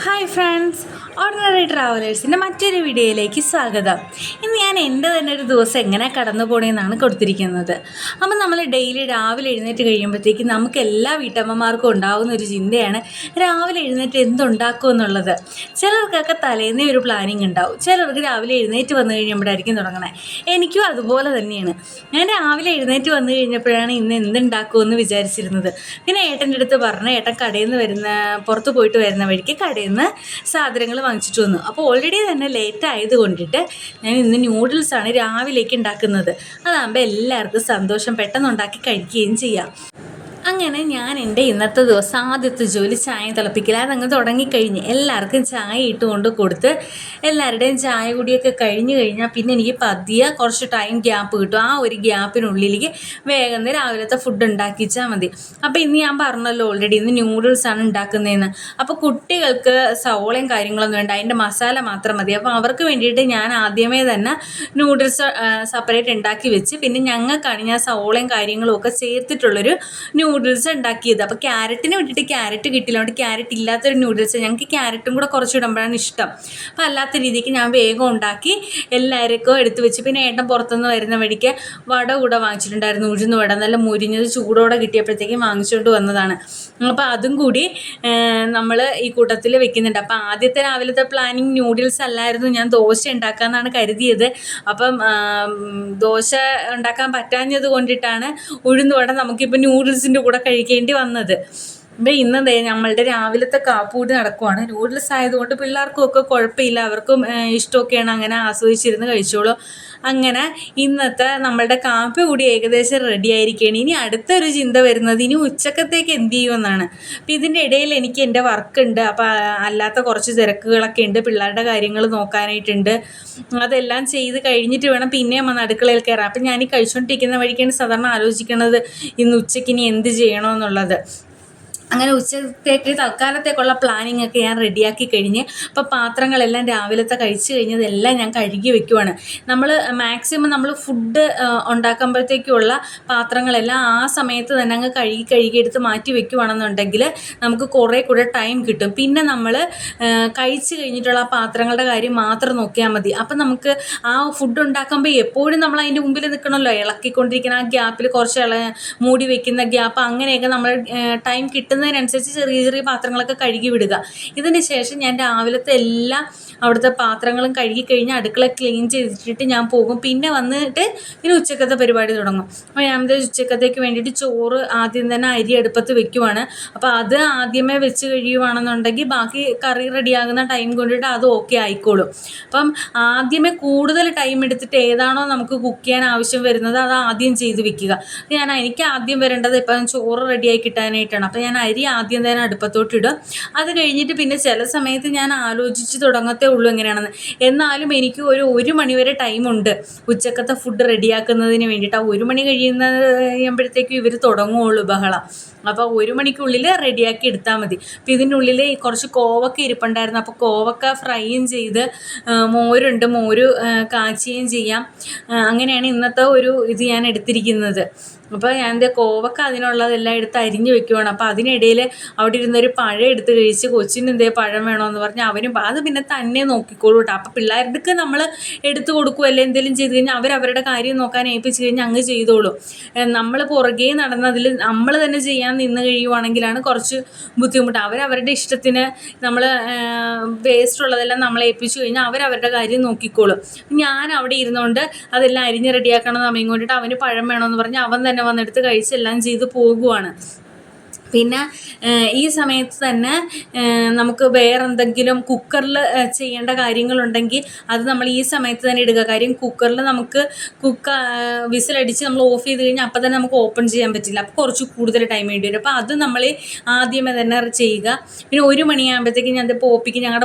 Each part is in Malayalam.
ഹായ് ഫ്രണ്ട്സ്, ഓർഡിനറി ട്രാവലേഴ്സിൻ്റെ മറ്റൊരു വീഡിയോയിലേക്ക് സ്വാഗതം. ഇന്ന് ഞാൻ എൻ്റെ തന്നെ ഒരു ദിവസം എങ്ങനെ കടന്നു പോകണമെന്നാണ് കൊടുത്തിരിക്കുന്നത്. അപ്പം നമ്മൾ ഡെയിലി രാവിലെ എഴുന്നേറ്റ് കഴിയുമ്പോഴത്തേക്ക് നമുക്ക് എല്ലാ വീട്ടമ്മമാർക്കും ഉണ്ടാകുന്ന ഒരു ചിന്തയാണ് രാവിലെ എഴുന്നേറ്റ് എന്തുണ്ടാക്കും എന്നുള്ളത്. ചിലർക്കൊക്കെ തലേന്നേ ഒരു പ്ലാനിങ് ഉണ്ടാവും, ചിലർക്ക് രാവിലെ എഴുന്നേറ്റ് വന്നു കഴിയുമ്പോഴായിരിക്കും തുടങ്ങണേ. എനിക്കും അതുപോലെ തന്നെയാണ്. ഞാൻ രാവിലെ എഴുന്നേറ്റ് വന്നു കഴിഞ്ഞപ്പോഴാണ് ഇന്ന് എന്തുണ്ടാക്കുമെന്ന് വിചാരിച്ചിരുന്നത്. പിന്നെ ഏട്ടൻ്റെ അടുത്ത് പറഞ്ഞു, ഏട്ടൻ കടയിൽ നിന്ന് പുറത്ത് പോയിട്ട് വരുന്ന വഴിക്ക് കടയിൽ നിന്ന് സാധനങ്ങൾ വാങ്ങിച്ചിട്ട് വന്നു. അപ്പോൾ ഓൾറെഡി തന്നെ ലേറ്റ് ആയതുകൊണ്ടിട്ട് ഞാൻ ഇന്ന് ന്യൂഡിൽസാണ് രാവിലേക്ക് ഉണ്ടാക്കുന്നത്. അതാകുമ്പോൾ എല്ലാവർക്കും സന്തോഷം, പെട്ടെന്ന് ഉണ്ടാക്കി കഴിക്കുകയും ചെയ്യാം. അങ്ങനെ ഞാൻ എൻ്റെ ഇന്നത്തെ ദിവസം ആദ്യത്തെ ജോലി ചായ തിളപ്പിക്കൽ അതങ്ങ് തുടങ്ങിക്കഴിഞ്ഞ് എല്ലാവർക്കും ചായ ഇട്ടുകൊണ്ട് കൊടുത്ത് എല്ലാവരുടെയും ചായ കുടിയൊക്കെ കഴിഞ്ഞ് കഴിഞ്ഞാൽ പിന്നെ എനിക്ക് പതിയെ കുറച്ച് ടൈം ഗ്യാപ്പ് കിട്ടും. ആ ഒരു ഗ്യാപ്പിനുള്ളിലേക്ക് വേഗം രാവിലത്തെ ഫുഡ് ഉണ്ടാക്കിച്ചാൽ മതി. അപ്പോൾ ഇന്ന് ഞാൻ പറഞ്ഞല്ലോ ഓൾറെഡി ഇന്ന് ന്യൂഡിൽസാണ് ഉണ്ടാക്കുന്നതെന്ന്. അപ്പോൾ കുട്ടികൾക്ക് സവോളയും കാര്യങ്ങളൊന്നും വേണ്ട, അതിൻ്റെ മസാല മാത്രം മതി. അപ്പോൾ അവർക്ക് വേണ്ടിയിട്ട് ഞാൻ ആദ്യമേ തന്നെ ന്യൂഡിൽസ് സെപ്പറേറ്റ് ഉണ്ടാക്കി വെച്ച് പിന്നെ ഞങ്ങൾക്കാണ് ഞാൻ സവോളയും കാര്യങ്ങളും ഒക്കെ ചേർത്തിട്ടുള്ളൊരു നൂഡിൽസ് ഉണ്ടാക്കിയത്. അപ്പോൾ ക്യാരറ്റിന് വേണ്ടിയിട്ട് ക്യാരറ്റ് കിട്ടില്ല, അതുകൊണ്ട് ക്യാരറ്റ് ഇല്ലാത്തൊരു നൂഡിൽസ്. ഞങ്ങൾക്ക് ക്യാരറ്റും കൂടെ കുറച്ച് ഇടുമ്പോഴാണ് ഇഷ്ടം. അപ്പോൾ അല്ലാത്ത രീതിക്ക് ഞാൻ വേഗം ഉണ്ടാക്കി എല്ലാവർക്കും എടുത്ത് വെച്ച് പിന്നെ ഏട്ടൻ പുറത്തുനിന്ന് വരുന്ന വഴിക്ക് വട കൂടെ വാങ്ങിച്ചിട്ടുണ്ടായിരുന്നു. ഉഴുന്ന് വട നല്ല മുരിഞ്ഞത് ചൂടോടെ കിട്ടിയപ്പോഴത്തേക്കും വാങ്ങിച്ചുകൊണ്ട് വന്നതാണ്. അപ്പോൾ അതും കൂടി നമ്മൾ ഈ കൂട്ടത്തിൽ വെക്കുന്നുണ്ട്. അപ്പോൾ ആദ്യത്തെ രാവിലത്തെ പ്ലാനിങ് ന്യൂഡിൽസ് അല്ലായിരുന്നു, ഞാൻ ദോശ ഉണ്ടാക്കാമെന്നാണ് കരുതിയത്. അപ്പം ദോശ ഉണ്ടാക്കാൻ പറ്റാഞ്ഞത് കൊണ്ടിട്ടാണ് ഉഴുന്നുവട നമുക്കിപ്പോൾ ന്യൂഡിൽസിൻ്റെ കൂടെ കഴിക്കേണ്ടി വന്നത്. ഇപ്പം ഇന്നതേ നമ്മളുടെ രാവിലത്തെ കാപ്പൂടി നടക്കുവാണ്. നൂഡിൽസ് ആയതുകൊണ്ട് പിള്ളേർക്കും ഒക്കെ കുഴപ്പമില്ല, അവർക്കും ഇഷ്ടമൊക്കെയാണ്, അങ്ങനെ ആസ്വദിച്ചിരുന്ന് കഴിച്ചോളൂ. അങ്ങനെ ഇന്നത്തെ നമ്മളുടെ കാപ്പി കൂടി ഏകദേശം റെഡി ആയിരിക്കുകയാണ്. ഇനി അടുത്തൊരു ചിന്ത വരുന്നത് ഇനി ഉച്ചക്കത്തേക്ക് എന്ത് ചെയ്യുമെന്നാണ്. അപ്പം ഇതിൻ്റെ ഇടയിൽ എനിക്ക് എൻ്റെ വർക്കുണ്ട്, അപ്പോൾ അല്ലാത്ത കുറച്ച് തിരക്കുകളൊക്കെ ഉണ്ട്, പിള്ളേരുടെ കാര്യങ്ങൾ നോക്കാനായിട്ടുണ്ട്. അതെല്ലാം ചെയ്ത് കഴിഞ്ഞിട്ട് വേണം പിന്നെയും വന്ന് അടുക്കളയിൽ കയറാം. അപ്പം ഞാൻ ഈ കഴിച്ചുകൊണ്ടിരിക്കുന്ന വഴിക്കാണ് സാധാരണ ആലോചിക്കുന്നത് ഇന്ന് ഉച്ചയ്ക്ക് ഇനി എന്ത് ചെയ്യണമെന്നുള്ളത്. അങ്ങനെ ഉച്ചത്തേക്ക് തൽക്കാലത്തേക്കുള്ള പ്ലാനിങ് ഒക്കെ ഞാൻ റെഡിയാക്കി കഴിഞ്ഞ് അപ്പോൾ പാത്രങ്ങളെല്ലാം രാവിലത്തെ കഴിച്ച് കഴിഞ്ഞതെല്ലാം ഞാൻ കഴുകി വെക്കുവാണ്. നമ്മൾ മാക്സിമം നമ്മൾ ഫുഡ് ഉണ്ടാക്കുമ്പോഴത്തേക്കുള്ള പാത്രങ്ങളെല്ലാം ആ സമയത്ത് തന്നെ അങ്ങ് കഴുകിയെടുത്ത് മാറ്റി വെക്കുവാണെന്നുണ്ടെങ്കിൽ നമുക്ക് കുറേ കൂടെ ടൈം കിട്ടും. പിന്നെ നമ്മൾ കഴിച്ച് കഴിഞ്ഞിട്ടുള്ള ആ പാത്രങ്ങളുടെ കാര്യം മാത്രം നോക്കിയാൽ മതി. അപ്പം നമുക്ക് ആ ഫുഡ് ഉണ്ടാക്കുമ്പോൾ എപ്പോഴും നമ്മൾ അതിൻ്റെ മുമ്പിൽ നിൽക്കണമല്ലോ, ഇളക്കിക്കൊണ്ടിരിക്കുന്ന ആ ഗ്യാപ്പിൽ കുറച്ച് മൂടി വെക്കുന്ന ഗ്യാപ്പ്, അങ്ങനെയൊക്കെ നമ്മൾ ടൈം കിട്ടുന്നതിനനുസരിച്ച് ചെറിയ ചെറിയ പാത്രങ്ങളൊക്കെ കഴുകി വിടുക. ഇതിന് ശേഷം ഞാൻ രാവിലത്തെ എല്ലാ അവിടുത്തെ പാത്രങ്ങളും കഴുകി കഴിഞ്ഞ് അടുക്കള ക്ലീൻ ചെയ്തിട്ട് ഞാൻ പോകും. പിന്നെ വന്നിട്ട് പിന്നെ ഉച്ചക്കത്തെ പരിപാടി തുടങ്ങും. അപ്പോൾ ഞാൻ ഉച്ചക്കത്തേക്ക് വേണ്ടിയിട്ട് ചോറ് ആദ്യം തന്നെ അരി അടുപ്പത്ത് വെക്കുവാണ്. അപ്പോൾ അത് ആദ്യമേ വെച്ച് കഴിയുവാണെന്നുണ്ടെങ്കിൽ ബാക്കി കറി റെഡിയാകുന്ന ടൈം കൊണ്ടിട്ട് അത് ഓക്കെ ആയിക്കോളും. അപ്പം ആദ്യമേ കൂടുതൽ ടൈം എടുത്തിട്ട് ഏതാണോ നമുക്ക് കുക്ക് ചെയ്യാൻ ആവശ്യം വരുന്നത് അത് ആദ്യം ചെയ്ത് വെക്കുക. എനിക്ക് ആദ്യം വരേണ്ടത് ഇപ്പം ചോറ് റെഡിയായി കിട്ടാനായിട്ടാണ്. അപ്പോൾ ഞാൻ അരി ആദ്യം തന്നെ അടുപ്പത്തോട്ടിടും. അത് കഴിഞ്ഞിട്ട് പിന്നെ ചില സമയത്ത് ഞാൻ ആലോചിച്ച് തുടങ്ങത്തേ ഉള്ളൂ എങ്ങനെയാണെന്ന്. എന്നാലും എനിക്ക് ഒരു മണിവരെ ടൈമുണ്ട് ഉച്ചക്കത്തെ ഫുഡ് റെഡിയാക്കുന്നതിന് വേണ്ടിയിട്ട്. ആ 1 മണി കഴിയുമ്പോഴത്തേക്കും ഇവർ തുടങ്ങുകയുള്ളൂ ബഹളം. അപ്പോൾ 1 മണിക്കുള്ളിൽ റെഡിയാക്കി എടുത്താൽ മതി. അപ്പോൾ ഇതിനുള്ളിൽ കുറച്ച് കോവക്ക ഇരിപ്പുണ്ടായിരുന്നു, അപ്പോൾ കോവക്ക ഫ്രൈയും ചെയ്ത് മോരുണ്ട്, മോര് കാച്ചുകയും ചെയ്യാം. അങ്ങനെയാണ് ഇന്നത്തെ ഒരു ഇത് ഞാൻ എടുത്തിരിക്കുന്നത്. അപ്പോൾ ഞാൻ എൻ്റെ കോവക്ക അതിനുള്ളതെല്ലാം എടുത്ത് അരിഞ്ഞ് വെക്കുവാണ്. അപ്പോൾ അതിനിടയിൽ അവിടെ ഇരുന്നൊരു പഴം എടുത്ത് കഴിച്ച് കൊച്ചിന് എന്തേ പഴം വേണമെന്ന് പറഞ്ഞ് അവനും അത് പിന്നെ തന്നെ നോക്കിക്കോളൂ കേട്ടോ. അപ്പോൾ പിള്ളേർക്ക് നമ്മൾ എടുത്തു കൊടുക്കുമല്ലേ, എന്തെങ്കിലും ചെയ്ത് കഴിഞ്ഞാൽ അവരവരുടെ കാര്യം നോക്കാൻ ഏൽപ്പിച്ച് കഴിഞ്ഞാൽ അങ്ങ് ചെയ്തോളും. നമ്മൾ പുറകെ നടന്നതിൽ നമ്മൾ തന്നെ ചെയ്യാൻ നിന്ന് കഴിയുവാണെങ്കിലാണ് കുറച്ച് ബുദ്ധിമുട്ട്. അവരവരുടെ ഇഷ്ടത്തിന് നമ്മൾ വേസ്റ്റ് ഉള്ളതെല്ലാം നമ്മളെ ഏൽപ്പിച്ചു കഴിഞ്ഞാൽ അവരവരുടെ കാര്യം നോക്കിക്കോളും. ഞാൻ അവിടെ ഇരുന്നുകൊണ്ട് അതെല്ലാം അരിഞ്ഞ് റെഡിയാക്കണം സമയം കൊണ്ടിട്ട് അവന് പഴം വേണമെന്ന് പറഞ്ഞ് അവൻ തന്നെ വന്നെടുത്ത് കഴിച്ചെല്ലാം ചെയ്ത് പോകുവാണ്. പിന്നെ ഈ സമയത്ത് തന്നെ നമുക്ക് വേറെ എന്തെങ്കിലും കുക്കറിൽ ചെയ്യേണ്ട കാര്യങ്ങളുണ്ടെങ്കിൽ അത് നമ്മൾ ഈ സമയത്ത് തന്നെ ഇടുക. കാര്യം കുക്കറിൽ നമുക്ക് വിസിലടിച്ച് നമ്മൾ ഓഫ് ചെയ്ത് കഴിഞ്ഞാൽ അപ്പം തന്നെ നമുക്ക് ഓപ്പൺ ചെയ്യാൻ പറ്റില്ല. അപ്പോൾ കുറച്ച് കൂടുതൽ ടൈം വേണ്ടി വരും. അപ്പോൾ അത് നമ്മൾ ആദ്യമേ തന്നെ ചെയ്യുക. പിന്നെ 1 മണിയാകുമ്പോഴത്തേക്കും ഞങ്ങളുടെ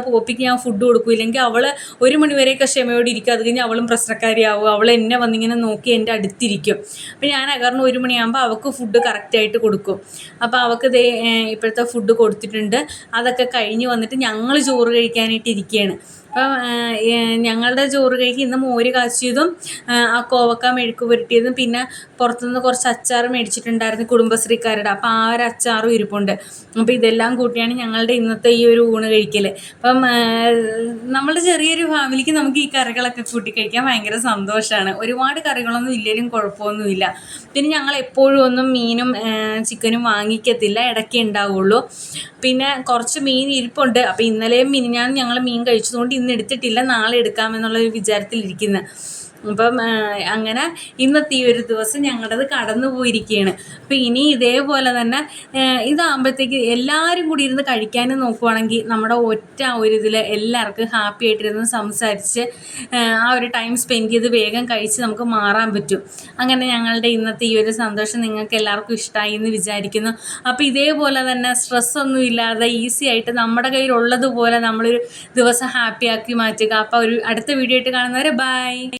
പോപ്പിക്ക് ഞാൻ ഫുഡ് കൊടുക്കില്ലെങ്കിൽ അവൾ 1 മണിവരെയൊക്കെ ക്ഷമയോടെ ഇരിക്കും. അത് കഴിഞ്ഞ് അവളും പ്രശ്നക്കാരിയാവും. അവൾ എന്നെ വന്നിങ്ങനെ നോക്കി എൻ്റെ അടുത്തിരിക്കും. അപ്പോൾ ഞാൻ കാരണം 1 മണിയാകുമ്പോൾ അവൾക്ക് ഫുഡ് കറക്റ്റായിട്ട് കൊടുക്കും. അപ്പോൾ അവൾക്ക് ഇപ്പോഴത്തെ ഫുഡ് കൊടുത്തിട്ടുണ്ട്. അതൊക്കെ കഴിഞ്ഞ് വന്നിട്ട് ഞങ്ങൾ ചോറ് കഴിക്കാനായിട്ട് ഇരിക്കുകയാണ്. അപ്പം ഞങ്ങളുടെ ചോറ് കഴിക്ക് ഇന്ന് മോര് കാച്ചിയതും ആ കോവക്ക മെഴുക്ക് പുരട്ടിയതും പിന്നെ പുറത്തുനിന്ന് കുറച്ച് അച്ചാർ മേടിച്ചിട്ടുണ്ടായിരുന്നു കുടുംബശ്രീക്കാരുടെ. അപ്പോൾ ആ ഒരു അച്ചാറും ഇരിപ്പുണ്ട്. അപ്പോൾ ഇതെല്ലാം കൂട്ടിയാണ് ഞങ്ങളുടെ ഇന്നത്തെ ഈ ഒരു ഊണ് കഴിക്കൽ. അപ്പം നമ്മുടെ ചെറിയൊരു ഫാമിലിക്ക് നമുക്ക് ഈ കറികളൊക്കെ കൂട്ടി കഴിക്കാൻ ഭയങ്കര സന്തോഷമാണ്. ഒരുപാട് കറികളൊന്നും ഇല്ലെങ്കിലും കുഴപ്പമൊന്നുമില്ല. പിന്നെ ഞങ്ങൾ എപ്പോഴും ഒന്നും മീനും ചിക്കനും വാങ്ങിക്കത്തില്ല, ഇടയ്ക്ക് ഉണ്ടാവുള്ളൂ. പിന്നെ കുറച്ച് മീൻ ഇരിപ്പുണ്ട്. അപ്പോൾ ഇന്നലെയും മിനിഞ്ഞാന്നും ഞങ്ങൾ മീൻ കഴിച്ചതുകൊണ്ട് ഇന്ന് എടുത്തിട്ടില്ല, നാളെ എടുക്കാമെന്നുള്ളൊരു വിചാരത്തിലിരിക്കുന്നത്. അപ്പം അങ്ങനെ ഇന്നത്തെ ഈ ഒരു ദിവസം ഞങ്ങളുടേത് കടന്നു പോയിരിക്കുകയാണ്. അപ്പോൾ ഇനി ഇതേപോലെ തന്നെ ഇതാകുമ്പോഴത്തേക്ക് എല്ലാവരും കൂടി ഇരുന്ന് കഴിക്കാനും നോക്കുവാണെങ്കിൽ നമ്മുടെ ഒറ്റ ഒരു ഇതിൽ എല്ലാവർക്കും ഹാപ്പി ആയിട്ടിരുന്ന് സംസാരിച്ച് ആ ഒരു ടൈം സ്പെൻഡ് ചെയ്ത് വേഗം കഴിച്ച് നമുക്ക് മാറാൻ പറ്റും. അങ്ങനെ ഞങ്ങളുടെ ഇന്നത്തെ ഈ ഒരു സന്തോഷം നിങ്ങൾക്ക് എല്ലാവർക്കും ഇഷ്ടമായി എന്ന് വിചാരിക്കുന്നു. അപ്പോൾ ഇതേപോലെ തന്നെ സ്ട്രെസ്സൊന്നും ഇല്ലാതെ ഈസി ആയിട്ട് നമ്മുടെ കയ്യിലുള്ളതുപോലെ നമ്മളൊരു ദിവസം ഹാപ്പി ആക്കി മാറ്റുക. അപ്പോൾ ഒരു അടുത്ത വീഡിയോ ആയിട്ട് കാണുന്നവരെ ബൈ.